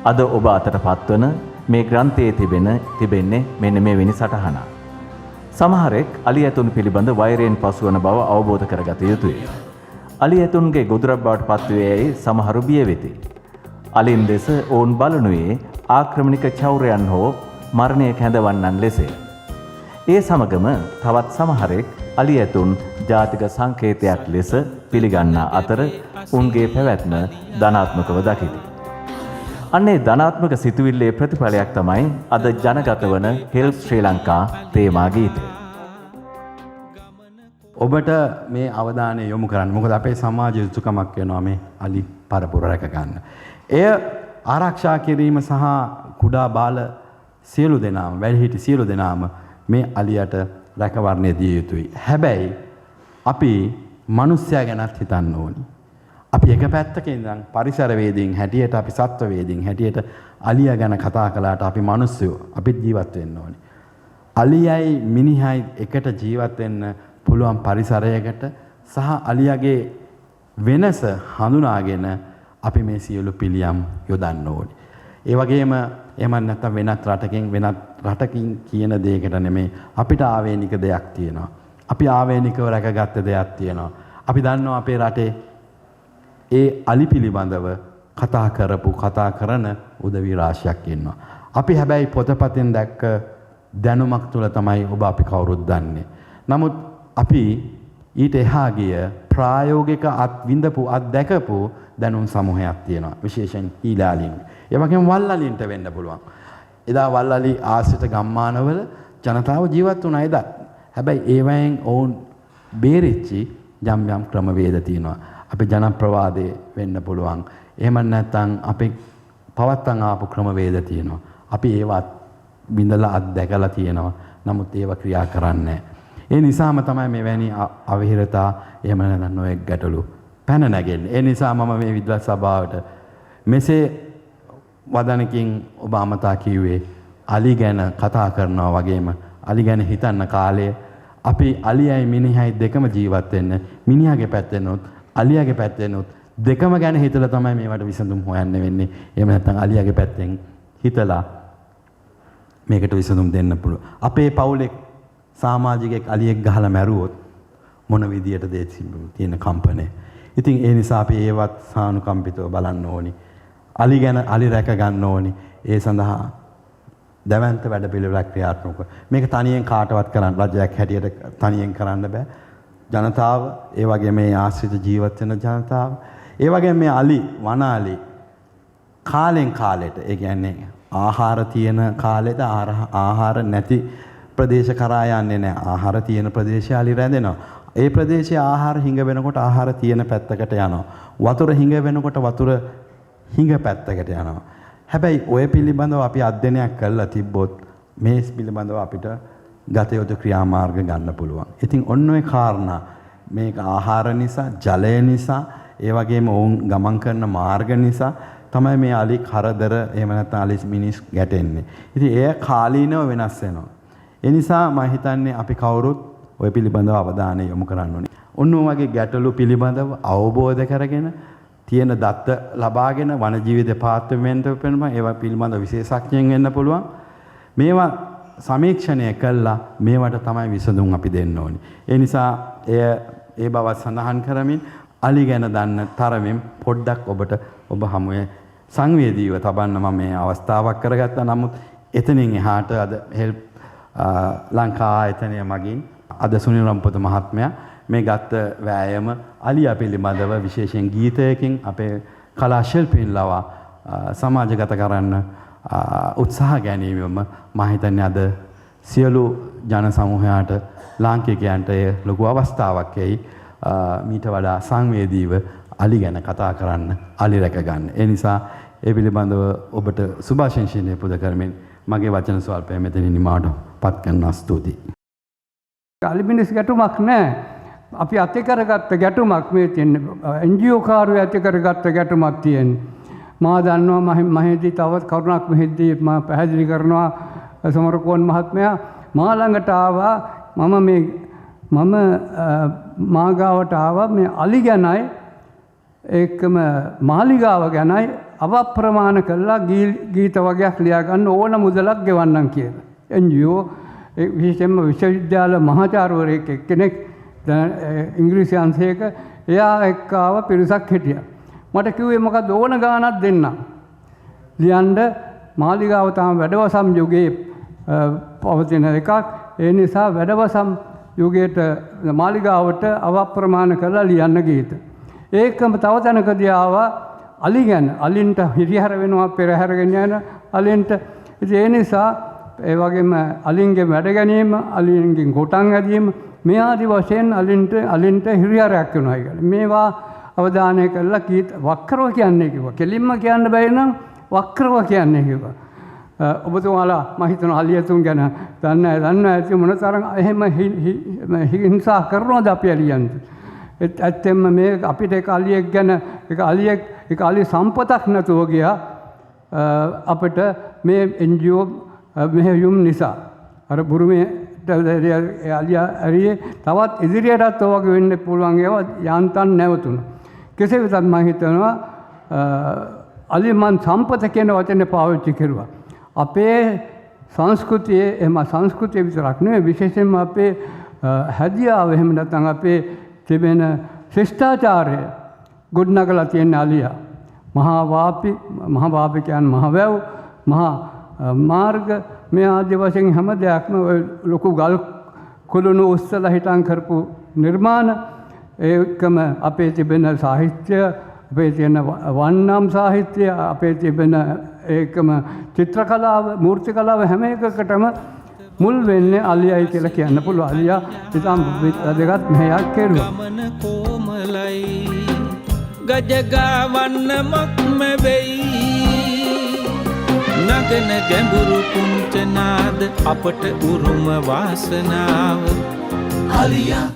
අද ඔබ අතට පත්වන මේ ග්‍රන්ථයේ තිබෙන්නේ මෙන්න මේ වෙනි සටහන. සමහරෙක් අලි ඇතුන් පිළිබඳ වෛරයෙන් පසුවන බව අවබෝධ කරගත යුතුය. අලි ඇතුන්ගේ ගොදුරක් බවට පත්වේයයි සමහරු බිය වෙති. අලින් දෙස ඔවුන් බලනුයේ ආක්‍රමණික චෞර්යයන් හෝ මරණය කැඳවන්නන් ලෙසය. ඒ සමගම තවත් සමහරෙක් අලි ඇතුන් ජාතික සංකේතයක් ලෙස පිළිගන්නා අතර උන්ගේ පැවැත්ම ධනාත්මකව දකිති. අන්නේ ධනාත්මක සිතුවිල්ලේ ප්‍රතිඵලයක් තමයි අද ජනගත වන හෙල්ප් ශ්‍රී ලංකා තේමා ගීතය. ඔබට මේ අවධානය යොමු කරන්න. මොකද අපේ සමාජ යුතුකමක් වෙනවා මේ අලි පරපුර රැක ගන්න. එය ආරක්ෂා කිරීම සහ කුඩා බාල සියලු දෙනාම වැඩිහිටි සියලු දෙනාම මේ අලියට රැකවරණය දිය යුතුයි. හැබැයි අපි මිනිස්සයා ගැනත් හිතන්න ඕනි. අපි එක පැත්තක ඉඳන් පරිසරවේදීන් හැටියට අපි සත්වවේදීන් හැටියට අලියා ගැන කතා කළාට අපි මිනිස්සුયો අපිත් ජීවත් වෙන්න ඕනි. අලියයි මිනිහයි එකට ජීවත් වෙන්න පුළුවන් පරිසරයකට සහ අලියාගේ වෙනස හඳුනාගෙන අපි මේ සියලු පිළියම් යොදන්න ඕනි. ඒ වගේම එහෙම නැත්නම් වෙනත් රටකින් කියන දෙයකට නෙමෙයි අපිට ආවේනික දෙයක් තියෙනවා. අපි ආවේනිකව රැකගත්ත දෙයක් තියෙනවා. අපි දන්නවා අපේ රටේ ඒ අලි පිළිබඳව කතා කරන උදවි රාශියක් ඉන්නවා. අපි හැබැයි පොතපතෙන් දැක්ක දැනුමක් තුළ තමයි ඔබ අපි කවුරුත් දන්නේ. නමුත් අපි ඊට එහා ගිය ප්‍රායෝගික දැකපු දැනුම් සමූහයක් තියෙනවා. විශේෂයෙන් ඊළාලින්. ඒ වගේම වල්ලලින්ට වෙන්න පුළුවන්. එදා වල්ලලි ආශ්‍රිත ගම්මානවල ජනතාව ජීවත් වුණා එදා. හැබැයි ඒවයින් ඔවුන් බේරිච්චි යම් ක්‍රමවේද තියෙනවා. අපි ජනප්‍රවාදේ වෙන්න පුළුවන්. එහෙම නැත්නම් අපි පවත්තන් ආපු ක්‍රමවේද තියෙනවා. අපි ඒවත් බිඳලා අත්දැකලා තියෙනවා. නමුත් ඒවා ක්‍රියා කරන්නේ නැහැ. ඒ නිසාම තමයි මෙවැනි අවහිරතා එහෙම නැත්නම් නොයෙක් ගැටලු පැන නැගෙන්නේ. ඒ නිසා මම මේ විද්වත් සභාවට මෙසේ වදනකින් ඔබ අමතා කිව්වේ අලි ගැන කතා කරනවා වගේම අලි ගැන හිතන්න කාලය අපි අලියයි මිනිහයි දෙකම ජීවත් වෙන්න මිනිහාගේ පැත්තෙනොත් අලියාගේ පැත්තෙනොත් දෙකම ගැන හිතලා තමයි මේවට විසඳුම් හොයන්න වෙන්නේ. එහෙම නැත්නම් අලියාගේ පැත්තෙන් හිතලා මේකට විසඳුම් දෙන්න පුළුවන්. අපේ පවුලේ සමාජිකයෙක් අලියෙක් ගහලා මැරුවොත් මොන විදියටද තියෙන කම්පණය. ඉතින් ඒ නිසා අපි ඒවත් සානුකම්පිතව බලන්න ඕනි. අලි රැක ගන්න ඕනි. ඒ සඳහා දැවැන්ත වැඩපිළිවෙලක් ක්‍රියාත්මක. මේක තනියෙන් කාටවත් කරන්න රජයක් හැටියට තනියෙන් කරන්න බෑ. ජනතාව, ඒ වගේම මේ ආශ්‍රිත ජීවත් වෙන ජනතාව, ඒ වගේම මේ වනාලි කාලෙන් කාලෙට, ඒ කියන්නේ ආහාර තියෙන කාලෙට ආහාර නැති ප්‍රදේශ කරා යන්නේ නැහැ. ආහාර තියෙන ප්‍රදේශය අලි රැඳෙනවා. ඒ ප්‍රදේශයේ ආහාර හිඟ වෙනකොට ආහාර තියෙන පැත්තකට යනවා. වතුර හිඟ වෙනකොට වතුර හිඟ පැත්තකට යනවා. හැබැයි ඔය පිළිබඳව අපි අධ්‍යයනයක් කරලා තිබ්බොත් මේ පිළිබඳව අපිට ගත යුතු ක්‍රියාමාර්ග ගන්න පුළුවන්. ඉතින් ඔන්න ඔය කාරණා මේක ආහාර නිසා, ජලය නිසා, ඒ වගේම ඔවුන් ගමන් කරන මාර්ග නිසා තමයි මේ අලි කරදර එහෙම නැත්නම් අලි මිනිස් ගැටෙන්නේ. ඉතින් එය කාලීනව වෙනස් වෙනවා. ඒ නිසා මම හිතන්නේ අපි කවුරුත් ඔය පිළිබඳව අවධානය යොමු කරන්න ඕනේ. ඔන්න වගේ ගැටලු පිළිබඳව අවබෝධ කරගෙන තියෙන දත්ත ලබාගෙන වනජීවි දෙපාර්තමේන්තුව වෙනවා ඒවා පිළිබඳව විශේෂඥයෙන් වෙන්න පුළුවන්. මේවා සමීක්ෂණය කළා මේවට තමයි විසඳුම් අපි දෙන්න ඕනේ. ඒ නිසා ඒ බව සඳහන් කරමින් අලි ගැන දන්න තරමින් පොඩ්ඩක් ඔබ හමුවේ සංවේදීව තබන්න මම මේ අවස්ථාවක් කරගත්තා. නමුත් එතනින් එහාට අද හෙල්ප් ලංකා ආයතනය මගින් අද සුනිල් රම්පොත මහත්මයා මේ ගත්ත වෑයම අලියා පිළිබඳව විශේෂයෙන් ගීතයකින් අපේ කලා ශිල්පීන් ලවා සමාජගත කරන්න උත්සාහ ගැනීමම මම හිතන්නේ අද සියලු ජන සමූහයාට ලාංකිකයන්ට ලොකු අවස්ථාවක් ඇයි මීට වඩා සංවේදීව අලි ගැන කතා කරන්න, අලි රැක ගන්න. ඒ නිසා ඒ පිළිබඳව ඔබට සුභාශිංසනය පුද කරමින් මගේ වචන ස්වල්පය මෙතනින් නිමාවට පත් කරනවා. ස්තුතියි. අලි මිනිස් ගැටුමක් නැහැ. අපි ඇති කරගත්ත ගැටුමක් මේ තියෙන්නේ. NGO කාර්යය ඇති කරගත්ත ගැටුමක් තියෙන්නේ. මා දන්නවා මහෙදී තවත් කරුණක් මෙහෙදී මම පැහැදිලි කරනවා සමරකෝන් මහත්මයා මා ළඟට ආවා. මම මාගාවට ආවා මේ අලි ගැනයි ඒකම මාලිගාව ගැනයි අවප්‍රමාණ කළා ගීත වගේක් ලියාගන්න ඕන මුදලක් ගෙවන්නම් කියලා. NGO විශේෂයෙන්ම විශ්වවිද්‍යාල මහාචාර්යවරයෙක් කෙනෙක් ඉංග්‍රීසි අංශයක එයා එක්ක ආව පිරිසක් හිටියා. මට කිව්වේ මොකද ඕන ගාණක් දෙන්න. ලියන්න මාලිගාව තාම වැඩවසම් යුගයේ පවතින එකක්. ඒ නිසා වැඩවසම් යුගයට මාලිගාවට අවප්‍රමාණ කරලා ලියන්න ගීත. ඒකම තව තැනකදී ආවා අලි ගැන. අලින්ට හිරිහැර වෙනවා පෙරහැරගෙන යන අලින්ට. ඉතින් ඒ නිසා ඒ වගේම අලින්ගේ වැඩ ගැනීම, අලින්ගෙන් ගොටන් ඇදීම මේ ආදි වශයෙන් අලින්ට හිරිහැරයක් වෙනවා කියලා. මේවා අවධානය කරලා ගීත වක්‍රව කියන්නේ කිව්වා. කෙලින්ම කියන්න බැරි නම් වක්‍රව කියන්නේ කිව්වා. ඔබතුමාලා මම හිතනවා අලියතුන් ගැන දන්න ඇති මොන තරම් එහෙම හිංසා කරනවද අපි අලියන්ට. ඇත්තෙන්ම මේ අපිට එක අලියෙක් ගැන එක අලි සම්පතක් නැතුව ගියා අපිට මේ NGO මෙහෙයුම් නිසා. අර බුරුමේ අලියා ඇරියේ තවත් ඉදිරියටත් ඔය වගේ වෙන්න පුළුවන් ඒවා යාන්තම් නැවතුණා. කෙසේ වෙතත් මම හිතනවා අලිමන් සම්පත කියන වචනේ පාවිච්චි කරුවා. අපේ සංස්කෘතියේ එහෙම සංස්කෘතිය විතරක් නෙවෙයි විශේෂයෙන්ම අපේ හැදියාව එහෙම නැත්නම් අපේ තිබෙන ශිෂ්ටාචාරය ගොඩනගලා තියෙන අලියා. මහා වාපි කියන්නේ මහ වැව්, මහා මාර්ග මේ ආදී වශයෙන් හැම දෙයක්ම ලොකු ගල් කුළුණු උස්සලා හිටන් කරපු නිර්මාණ. ඒකම අපේ තිබෙන සාහිත්‍ය, අපේ තියෙන වන්නම් සාහිත්‍ය, අපේ තිබෙන ඒකම චිත්‍ර කලාව, මූර්ති කලාව හැම එකකටම මුල් වෙන්නේ අලියයි කියලා කියන්න පුළුවන්. අලියා ඉතින් වැදගත් මෙහෙයක් කෙරුවා. ගමන කොමලයි ගජගා වන්නමක්ම වෙයි නගන ගැඹුරු කුංචනාද අපට උරුම වාසනාව අලියා